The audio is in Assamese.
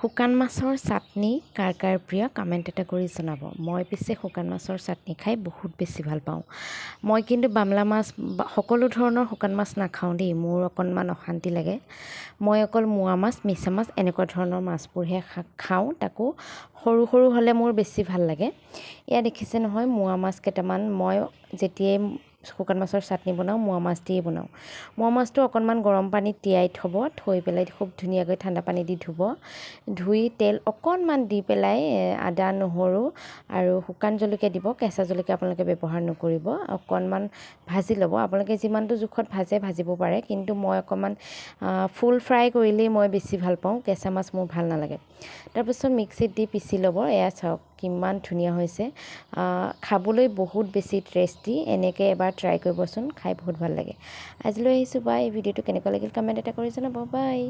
শুকান মাছৰ চাটনি কাৰ কাৰ প্ৰিয় কমেণ্ট এটা কৰি জনাব। মই পিছে শুকান মাছৰ চাটনি খাই বহুত বেছি ভাল পাওঁ। মই কিন্তু বামলা মাছ সকলো ধৰণৰ শুকান মাছ নাখাওঁ দেই, মোৰ অকণমান অশান্তি লাগে। মই অকল মোৱা মাছ, মিছা মাছ এনেকুৱা ধৰণৰ মাছবোৰহে খাওঁ, তাকো সৰু সৰু হ'লে মোৰ বেছি ভাল লাগে। এয়া দেখিছে নহয়, মোৱা মাছ কেইটামান মই যেতিয়াই শুকান মাছৰ চাটনি বনাওঁ মোৱা মাছ দিয়েই বনাওঁ। মোৱা মাছটো অকণমান গৰম পানীত তিয়াই থৈ পেলাই খুব ধুনীয়াকৈ ঠাণ্ডা পানী দি ধুই তেল অকণমান দি পেলাই আদা নহৰু আৰু শুকান জলকীয়া দিব। কেঁচা জলকীয়া আপোনালোকে ব্যৱহাৰ নকৰিব। অকণমান ভাজি ল'ব, আপোনালোকে যিমানটো জোখত ভাজিব পাৰে, কিন্তু মই অকণমান ফুল ফ্ৰাই কৰিলেই মই বেছি ভাল পাওঁ, কেঁচা মাছ মোৰ ভাল নালাগে। তাৰপিছত মিক্সিত দি পিচি ল'ব। এয়া চাওক কিমান ধুনীয়া হৈছে, খাবলৈ বহুত বেছি টেষ্টি। এনেকৈ এবাৰ ট্ৰাই কৰিবচোন, খাই বহুত ভাল লাগে। আজিলৈ আহিছোঁ, বাই। এই ভিডিঅ'টো কেনেকুৱা লাগিল কমেণ্ট এটা কৰি জনাব, বাই।